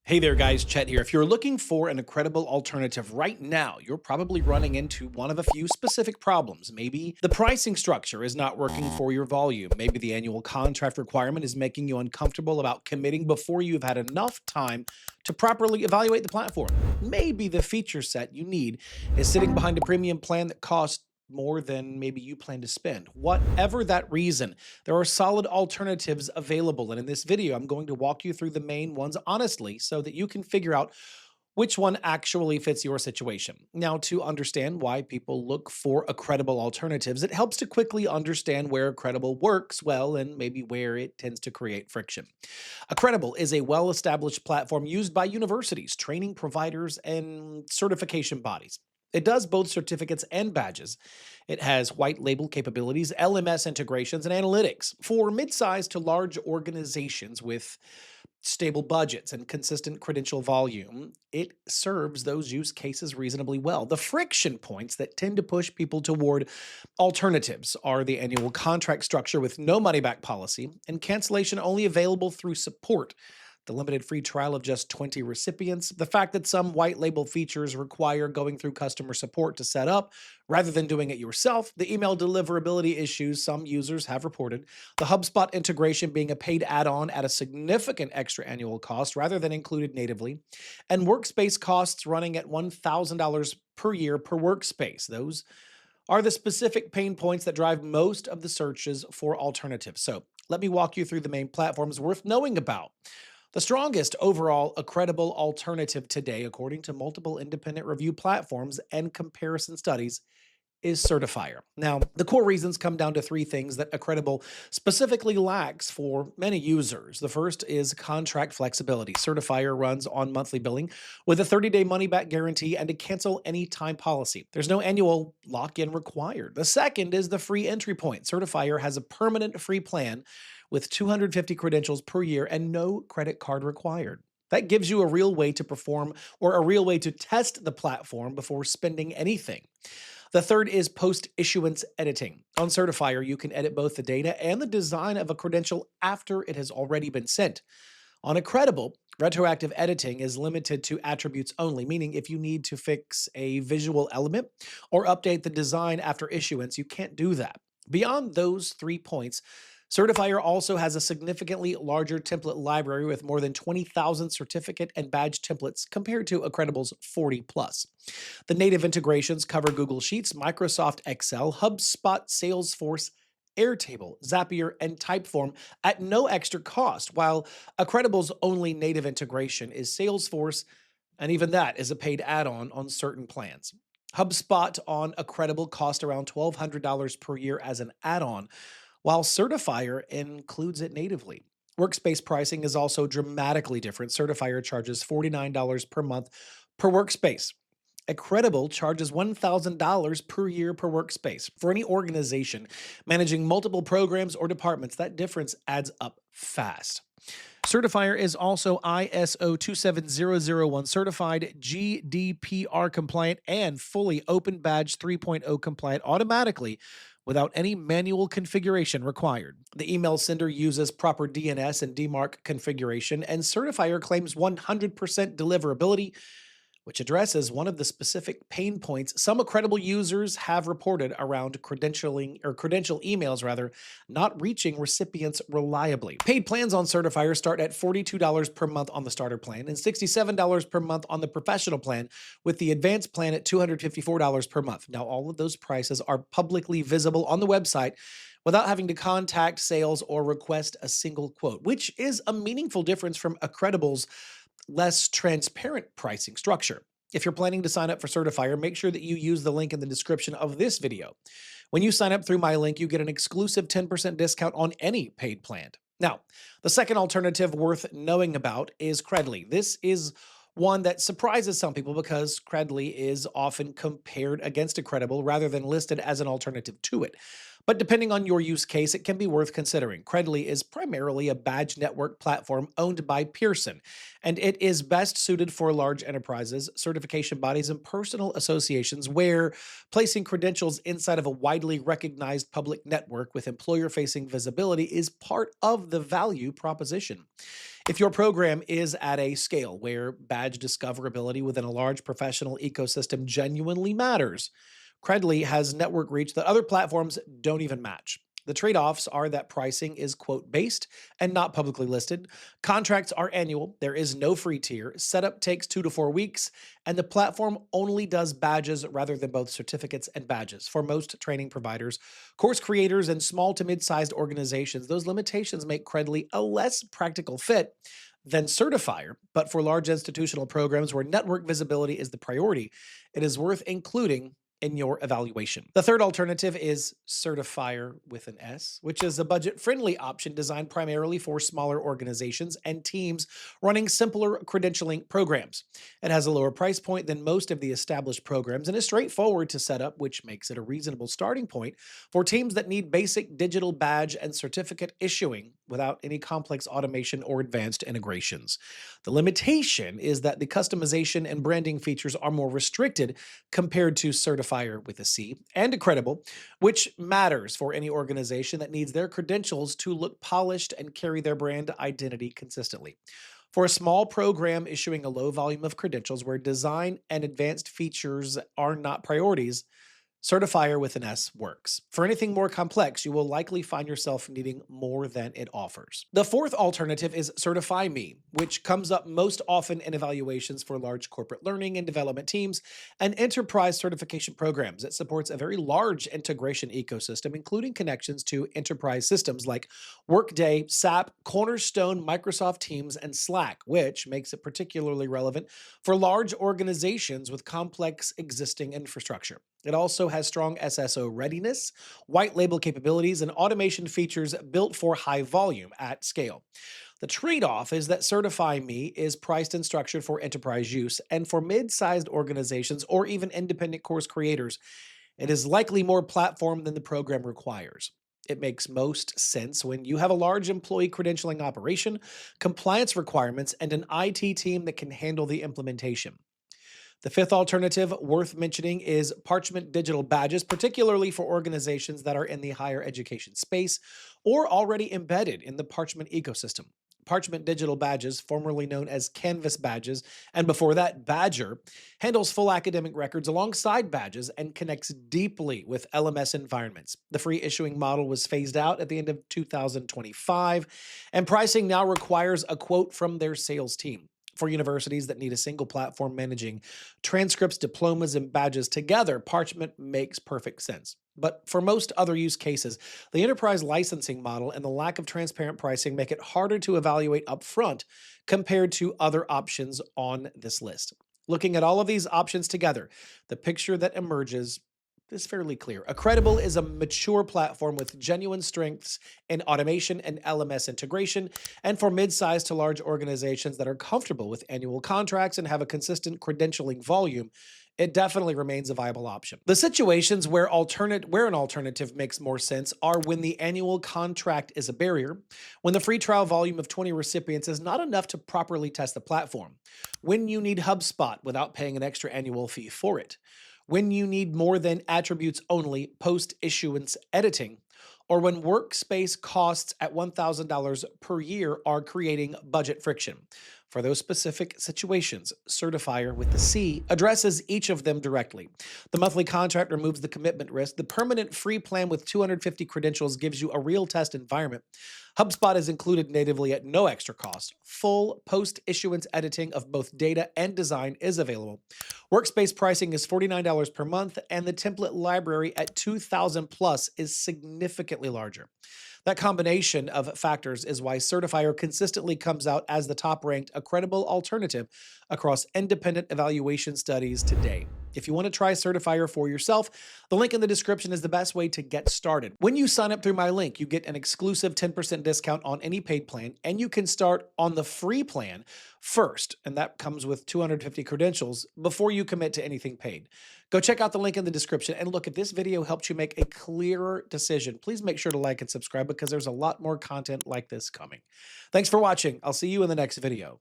Hey there, guys. Chet here. If you're looking for an Accredible alternative right now, you're probably running into one of a few specific problems. Maybe the pricing structure is not working for your volume. Maybe the annual contract requirement is making you uncomfortable about committing before you've had enough time to properly evaluate the platform. Maybe the feature set you need is sitting behind a premium plan that costs more than maybe you plan to spend. Whatever that reason, there are solid alternatives available. And in this video, I'm going to walk you through the main ones honestly so that you can figure out which one actually fits your situation. Now, to understand why people look for Accredible alternatives, it helps to quickly understand where Accredible works well and maybe where it tends to create friction. Accredible is a well-established platform used by universities, training providers, and certification bodies. It does both certificates and badges. It has white label capabilities, LMS integrations, and analytics. For mid-sized to large organizations with stable budgets and consistent credential volume, it serves those use cases reasonably well. The friction points that tend to push people toward alternatives are the annual contract structure with no money back policy and cancellation only available through support, the limited free trial of just 20 recipients, the fact that some white label features require going through customer support to set up rather than doing it yourself, the email deliverability issues some users have reported, the HubSpot integration being a paid add-on at a significant extra annual cost rather than included natively, and workspace costs running at $1,000 per year per workspace. Those are the specific pain points that drive most of the searches for alternatives. So let me walk you through the main platforms worth knowing about. The strongest overall Accredible alternative today, according to multiple independent review platforms and comparison studies, is Certifier. Now, the core reasons come down to three things that Accredible specifically lacks for many users. The first is contract flexibility. Certifier runs on monthly billing with a 30-day money-back guarantee and a cancel anytime policy. There's no annual lock-in required. The second is the free entry point. Certifier has a permanent free plan with 250 credentials per year and no credit card required. That gives you a real way to perform or a real way to test the platform before spending anything. The third is post-issuance editing. On Certifier, you can edit both the data and the design of a credential after it has already been sent. On Accredible, retroactive editing is limited to attributes only, meaning if you need to fix a visual element or update the design after issuance, you can't do that. Beyond those 3 points, Certifier also has a significantly larger template library with more than 20,000 certificate and badge templates compared to Accredible's 40 plus. The native integrations cover Google Sheets, Microsoft Excel, HubSpot, Salesforce, Airtable, Zapier, and Typeform at no extra cost, while Accredible's only native integration is Salesforce, and even that is a paid add-on on certain plans. HubSpot on Accredible costs around $1,200 per year as an add-on, while Certifier includes it natively. Workspace pricing is also dramatically different. Certifier charges $49 per month per workspace. Accredible charges $1,000 per year per workspace. For any organization managing multiple programs or departments, that difference adds up fast. Certifier is also ISO 27001 certified, GDPR compliant, and fully Open Badge 3.0 compliant automatically without any manual configuration required. The email sender uses proper DNS and DMARC configuration, and Certifier claims 100% deliverability, which addresses one of the specific pain points some Accredible users have reported around credential emails not reaching recipients reliably. Paid plans on Certifier start at $42 per month on the starter plan and $67 per month on the professional plan, with the advanced plan at $254 per month. Now, all of those prices are publicly visible on the website without having to contact sales or request a single quote, which is a meaningful difference from Accredible's less transparent pricing structure. If you're planning to sign up for Certifier, make sure that you use the link in the description of this video. When you sign up through my link, you get an exclusive 10% discount on any paid plan. Now, the second alternative worth knowing about is Credly. This is one that surprises some people because Credly is often compared against Accredible rather than listed as an alternative to it. But depending on your use case, it can be worth considering. Credly is primarily a badge network platform owned by Pearson, and it is best suited for large enterprises, certification bodies, and personal associations where placing credentials inside of a widely recognized public network with employer facing visibility is part of the value proposition. If your program is at a scale where badge discoverability within a large professional ecosystem genuinely matters, Credly has network reach that other platforms don't even match. The trade offs are that pricing is quote based and not publicly listed. Contracts are annual. There is no free tier. Setup takes 2 to 4 weeks, and the platform only does badges rather than both certificates and badges. For most training providers, course creators, and small to mid sized organizations, those limitations make Credly a less practical fit than Certifier. But for large institutional programs where network visibility is the priority, it is worth including in your evaluation. The third alternative is Sertifier with an S, which is a budget-friendly option designed primarily for smaller organizations and teams running simpler credentialing programs. It has a lower price point than most of the established programs and is straightforward to set up, which makes it a reasonable starting point for teams that need basic digital badge and certificate issuing without any complex automation or advanced integrations. The limitation is that the customization and branding features are more restricted compared to Certifier with a C and Accredible, which matters for any organization that needs their credentials to look polished and carry their brand identity consistently. For a small program issuing a low volume of credentials where design and advanced features are not priorities, Certifier with an S works. For anything more complex, you will likely find yourself needing more than it offers. The fourth alternative is CertifyMe, which comes up most often in evaluations for large corporate learning and development teams and enterprise certification programs. It supports a very large integration ecosystem, including connections to enterprise systems like Workday, SAP, Cornerstone, Microsoft Teams, and Slack, which makes it particularly relevant for large organizations with complex existing infrastructure. It also has strong SSO readiness, white label capabilities, and automation features built for high volume at scale. The trade-off is that CertifyMe is priced and structured for enterprise use, and for mid-sized organizations or even independent course creators, it is likely more platform than the program requires. It makes most sense when you have a large employee credentialing operation, compliance requirements, and an IT team that can handle the implementation. The fifth alternative worth mentioning is Parchment Digital Badges, particularly for organizations that are in the higher education space or already embedded in the Parchment ecosystem. Parchment Digital Badges, formerly known as Canvas Badges, and before that, Badger, handles full academic records alongside badges and connects deeply with LMS environments. The free issuing model was phased out at the end of 2025, and pricing now requires a quote from their sales team. For universities that need a single platform managing transcripts, diplomas, and badges together, Parchment makes perfect sense. But for most other use cases, the enterprise licensing model and the lack of transparent pricing make it harder to evaluate upfront compared to other options on this list. Looking at all of these options together, the picture that emerges is fairly clear. Accredible is a mature platform with genuine strengths in automation and LMS integration, and for mid-sized to large organizations that are comfortable with annual contracts and have a consistent credentialing volume, it definitely remains a viable option. The situations where an alternative makes more sense are when the annual contract is a barrier, when the free trial volume of 20 recipients is not enough to properly test the platform, when you need HubSpot without paying an extra annual fee for it, when you need more than attributes only post-issuance editing, or when workspace costs at $1,000 per year are creating budget friction. For those specific situations, Certifier with the C addresses each of them directly. The monthly contract removes the commitment risk. The permanent free plan with 250 credentials gives you a real test environment. HubSpot is included natively at no extra cost. Full post-issuance editing of both data and design is available. Workspace pricing is $49 per month, and the template library at 2,000 plus is significantly larger. That combination of factors is why Certifier consistently comes out as the top-ranked Accredible alternative across independent evaluation studies today. If you want to try Certifier for yourself, the link in the description is the best way to get started. When you sign up through my link, you get an exclusive 10% discount on any paid plan, and you can start on the free plan first, and that comes with 250 credentials before you commit to anything paid. Go check out the link in the description, and look, if this video helped you make a clearer decision, please make sure to like and subscribe because there's a lot more content like this coming. Thanks for watching. I'll see you in the next video.